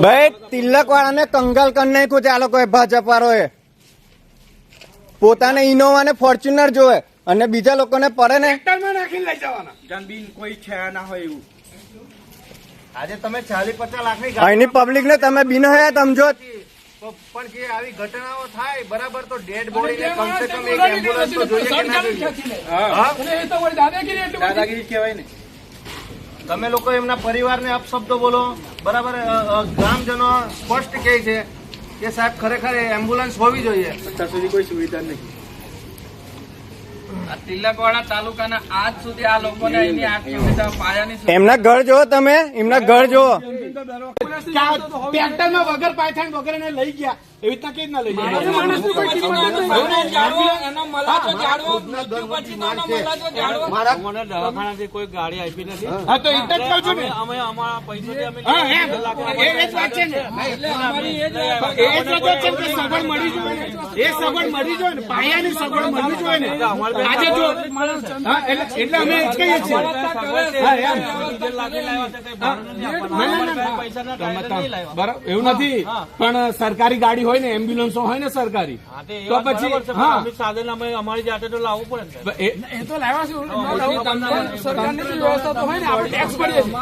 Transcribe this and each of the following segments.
ભાઈ તિલકવાળા ને કંગાલ કરી નાખ્યું છે આ લોકો ભાજપ વાળોએ. પોતાને ઇનોવા ને ફોર્ચ્યુનર જોવે અને બીજા લોકોને પડે ને નાખીને લઈ જવાના. જનબીન કોઈ છે ના હોય એવું. આજે તમે 40-50 લાખની અહીંની પબ્લિક ને તમે બિનહયાત સમજો. પણ જે આવી ઘટનાઓ થાય બરાબર તો ડેડ બોડીને કમસે કમ એક એમ્બ્યુલન્સ તો જોઈએ કે ના જોઈએ? દાદાગીરી કહેવાય ને. તમે લોકો એમના પરિવારને અપશબ્દો બોલો બરાબર. ગ્રામજનો સ્પષ્ટ કહે છે કે સાહેબ ખરેખર એમ્બ્યુલન્સ હોવી જોઈએ. અત્યાર સુધી કોઈ સુવિધા નહીં. તિલકવાડા તાલુકાના આજ સુધી આ લોકોને અહીંની આ સુવિધા પાયાની એમના ઘર જોવો તમે, એમના ઘર જોવો. ટ્રેક્ટરમાં વગર પાયથાણ વગર એને લઈ ગયા એવી રીતના કેવી ના લઈ દવાખાનાથી કોઈ ગાડી આપી નથી. હા તો એટલે જ કહું છું ને અમે અમારા પૈસાથી અમે સગવડ મળી જોઈએ ને. એ સગવડ મળી જોઈએ ને, પાયાની સગવડ મળવી જોઈએ ને. આજે જો એટલે અમે જ કહીએ છીએ બરાબર એવું નથી. પણ સરકારી ગાડી હોય ને, એમ્બ્યુલન્સો હોય ને સરકારી, તો પછી સાધન અમે અમારી જાતે તો લાવવું પડે. એ તો લાવવા સરકારની વ્યવસ્થા તો હોય ને. આપણે ટેક્સ ભરીએ છીએ,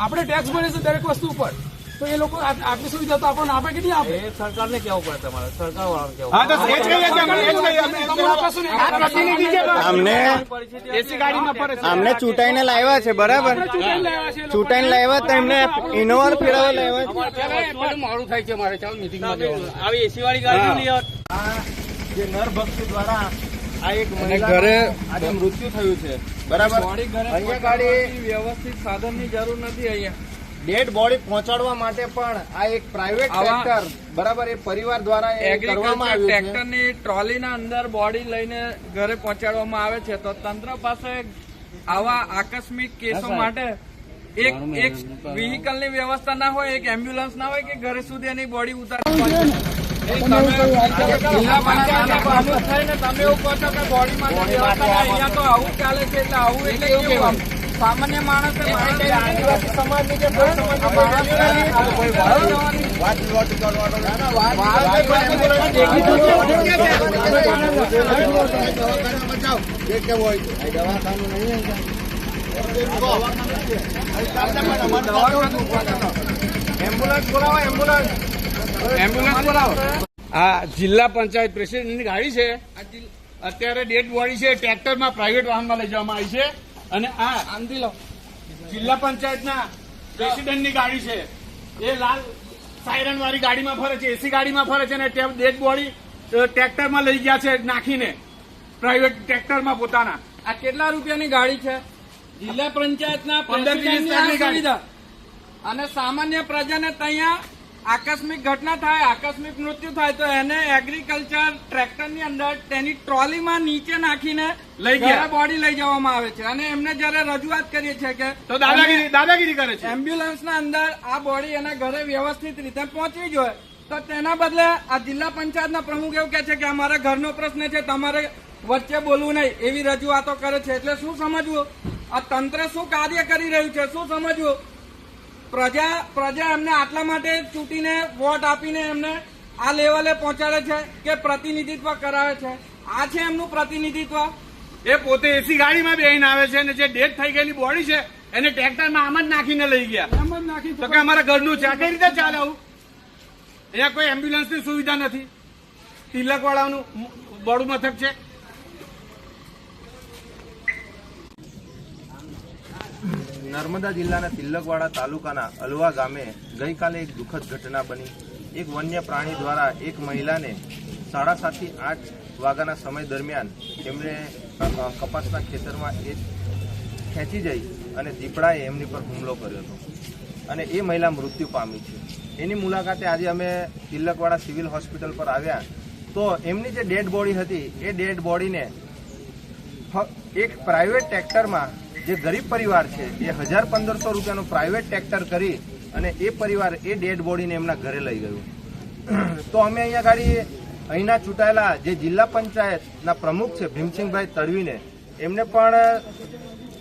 આપણે ટેક્સ ભરીએ છીએ દરેક વસ્તુ ઉપર. તો એ લોકો આટલી સુવિધા તો આપણને આપે કે નહીં આપે? સરકારને કેવું પડે તમારે, સરકાર વાળાને કેવું. હા તો એ જ કહીએ છીએ અમે. એસી ગાડીમાં ફરે છે. અમને ચૂંટાઈને લાવ્યા છે બરાબર. ચૂંટાઈને લાવ્યા તો એમને ઇનોવા ફેરવવા લાવ્યા છે. મોડું થાય છે મારે. ચાલો મીટિંગમાં આવી એસી વાળી ગાડીઓ લઈ આવો. જે નરભક્ષી દ્વારા આ એક મહિલાનું આજે મૃત્યુ થયું છે બરાબર. અહીંયા ગાડી વ્યવસ્થિત સાધનની જરૂર નથી. અહીંયા ડેડ બોડી પહોંચાડવા માટે પણ આ એક પ્રાઇવેટ ટ્રેક્ટર બરાબર એ પરિવાર દ્વારા એ કરવામાં આવ્યું છે. ટ્રેક્ટરની ટ્રોલીના અંદર બોડી લઈને ઘરે પહોંચાડવામાં આવે છે. તો તંત્ર પાસે આવા આકસ્મિક કેસો માટે એક વ્હીકલની વ્યવસ્થા ના હોય, એક એમ્બ્યુલન્સ ના હોય કે ઘરે સુધી એની બોડી ઉતારવી પડે. જિલ્લા પંચાયતના પ્રમુખ થઈને તમે એવું કહો છો કે બોડી માટે વ્યવસ્થા અહીંયા તો આવું ચાલે છે. એટલે આવું એટલે કેવું? સામાન્ય માણસે આદિવાસી સમાજની જે કોઈ એમ્બ્યુલન્સ બોલાવો. આ જિલ્લા પંચાયત પ્રેસિડેન્ટની ગાડી છે. અત્યારે ડેડ બોડી છે ટ્રેક્ટરમાં પ્રાઇવેટ વાહનમાં લઈ જવામાં આવી છે. અને આ જિલ્લા પંચાયતના પ્રેસિડેન્ટની ગાડી છે. એ લાલ સાયરન વાળી ગાડીમાં ફરે છે, એસી ગાડીમાં ફરે છે. અને ડેડ બોડી ટ્રેક્ટરમાં લઈ ગયા છે નાખીને, પ્રાઇવેટ ટ્રેક્ટરમાં પોતાના. આ કેટલા રૂપિયાની ગાડી છે? જિલ્લા પંચાયતના 15-20 સુવિધા. અને સામાન્ય પ્રજાને ત્યાં આકસ્મિક ઘટના થાય, આકસ્મિક મૃત્યુ થાય તો એને એગ્રીકલ્ચર ટ્રેક્ટરની અંદર તેની ટ્રોલીમાં નીચે નાખીને લઈ ગયા બોડી લઈ જવામાં આવે છે. અને એમને જયારે રજૂઆત કરીએ છીએ કે તો દાદાગીરી કરે છે. એમ્બ્યુલન્સના અંદર આ બોડી એના ઘરે વ્યવસ્થિત રીતે પહોંચવી જોઈએ, તો તેના બદલે આ જિલ્લા પંચાયતના પ્રમુખ એવું કે છે કે અમારા ઘરનો પ્રશ્ન છે, તમારે વચ્ચે બોલવું નહીં, એવી રજૂઆતો કરે છે. એટલે શું સમજવું? આ તંત્ર શું કાર્ય કરી રહ્યું છે, શું સમજવું? પ્રજા એમને આટલા માટે ચૂંટીને વોટ આપીને એમને આ લેવલે પહોંચાડે છે કે પ્રતિનિધિત્વ કરાવે છે. આ છે એમનું પ્રતિનિધિત્વ. એ પોતે એસી ગાડીમાં બેહીને આવે છે અને જે ડેથ થઈ ગયેલી બોડી છે એને ટ્રેક્ટરમાં આમ જ નાખીને લઈ ગયા. તો કે અમારા ઘરનું છે. આ કઈ રીતે ચાલે આવું? અહીંયા કોઈ એમ્બ્યુલન્સની સુવિધા નથી. તિલકવાડાનું બડું મથક છે. નર્મદા જિલ્લાના તિલકવાડા તાલુકાના અલવા ગામે ગઈકાલે એક દુઃખદ ઘટના બની. એક વન્ય પ્રાણી દ્વારા એક મહિલાને 7:30 થી 8 વાગ્યાના સમય દરમિયાન એમણે કપાસના ખેતરમાં ખેંચી જઈ અને દીપડાએ એમની પર હુમલો કર્યો હતો અને એ મહિલા મૃત્યુ પામી છે. એની મુલાકાતે આજે અમે તિલકવાડા સિવિલ હોસ્પિટલ પર આવ્યા તો એમની જે ડેડ બોડી હતી એ ડેડ બોડીને એક પ્રાઇવેટ ટ્રેક્ટરમાં, જે ગરીબ પરિવાર છે એ 1,000-1,500 રૂપિયાનું પ્રાઇવેટ ટ્રેક્ટર કરી અને એ પરિવાર એ ડેડ બોડીને એમના ઘરે લઈ ગયું. તો અમે અહીંના ચૂંટાયેલા જે જિલ્લા પંચાયતના પ્રમુખ છે ભીમસિંહભાઈ તડવીને, એમને પણ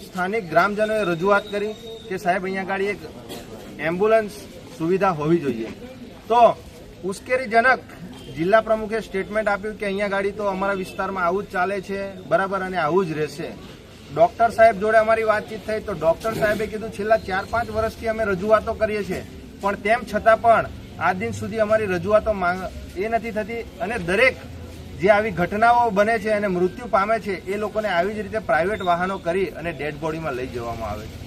સ્થાનિક ગ્રામજનોએ રજૂઆત કરી કે સાહેબ અહીંયા એક એમ્બ્યુલન્સ સુવિધા હોવી જોઈએ. તો ઉશ્કેરીજનક જિલ્લા પ્રમુખે સ્ટેટમેન્ટ આપ્યું કે અહીંયા ગાડી તો અમારા વિસ્તારમાં આવું જ ચાલે છે, બરાબર, અને આવું જ રહેશે. ડોક્ટર સાહેબ જોડે અમારી વાતચીત થઈ તો ડોક્ટર સાહેબે કીધું છેલ્લા 4-5 વર્ષથી અમે રજૂઆતો કરીએ છીએ, પણ તેમ છતાં પણ આજ દિન સુધી અમારી રજૂઆતો એ નથી થતી, અને દરેક જે આવી ઘટનાઓ બને છે અને મૃત્યુ પામે છે એ લોકોને આવી જ રીતે પ્રાઇવેટ વાહનો કરી અને ડેડ બોડીમાં લઈ જવામાં આવે છે,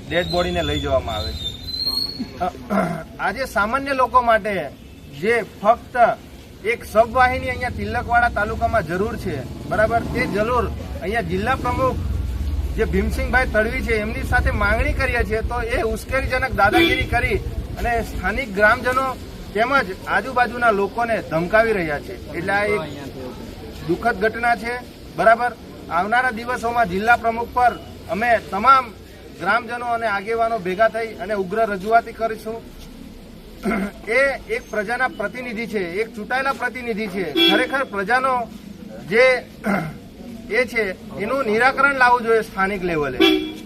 ડેડ બોડીને લઈ જવામાં આવે છે. આજે સામાન્ય લોકો માટે જે ફક્ત એક સબવાહિની અહીંયા તિલકવાડા તાલુકામાં જરૂર છે, બરાબર, તે જરૂર અહીંયા જિલ્લા પ્રમુખ જે ભીમસિંહભાઈ તડવી છે એમની સાથે માંગણી કરીએ છીએ, તો એ ઉશ્કેરીજનક દાદાગીરી કરી અને સ્થાનિક ગ્રામજનો તેમજ આજુબાજુના લોકોને ધમકાવી રહ્યા છે. એટલે આ એક દુઃખદ ઘટના છે, બરાબર. આવનારા દિવસોમાં જિલ્લા પ્રમુખ પર અમે તમામ ગ્રામજનો અને આગેવાનો ભેગા થઈ અને ઉગ્ર રજૂઆત કરીશું. એ એક પ્રજાના પ્રતિનિધિ છે, એક ચૂંટાયેલા પ્રતિનિધિ છે. ખરેખર પ્રજાનો જે એ છે એનું નિરાકરણ લાવવું જોઈએ સ્થાનિક લેવલે.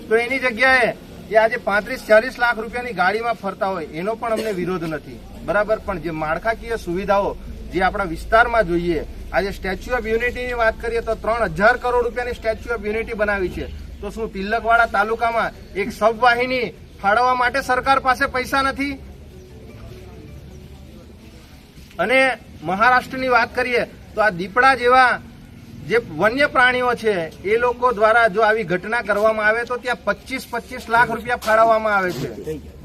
તો એની જગ્યાએ જે આજે 35-40 લાખ રૂપિયાની ગાડીમાં ફરતા હોય એનો પણ અમને વિરોધ નથી, બરાબર, પણ જે માળખાકીય સુવિધાઓ જે આપણા વિસ્તારમાં જોઈએ, આજે સ્ટેચ્યુ ઓફ યુનિટીની વાત કરીએ તો 3000 કરોડ રૂપિયાની સ્ટેચ્યુ ઓફ યુનિટી બનાવી છે. તો શું તિલકવાડા તાલુકામાં એક સબવાહિની ફાળવવા માટે સરકાર પાસે પૈસા નથી? અને મહારાષ્ટ્રની વાત કરીએ તો આ દીપડા જેવા જે વન્ય પ્રાણીઓ છે એ લોકો દ્વારા જો આવી ઘટના કરવામાં આવે તો ત્યાં 25-25 લાખ રૂપિયા ફાળવવામાં આવે છે,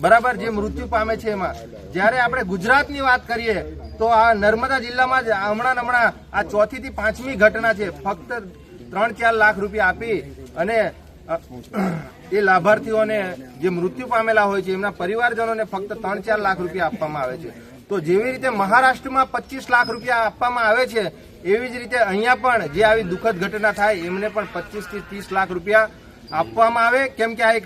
બરાબર, જે મૃત્યુ પામે છે એમાં. જ્યારે આપણે ગુજરાતની વાત કરીએ તો આ નર્મદા જિલ્લામાં જ હમણાં આ 4થી થી 5મી ઘટના છે. ફક્ત 3-4 લાખ રૂપિયા આપી અને એ લાભાર્થીઓને જે મૃત્યુ પામેલા હોય છે એમના પરિવારજનોને ફક્ત 3-4 લાખ રૂપિયા આપવામાં આવે છે. તો જેવી રીતે મહારાષ્ટ્રમાં 25 લાખ રૂપિયા આપવામાં આવે છે, એવી જ રીતે અહીંયા પણ જે આવી દુઃખદ ઘટના થાય એમને પણ 25 થી 30 લાખ રૂપિયા આપવામાં આવે, કેમ કે આ એક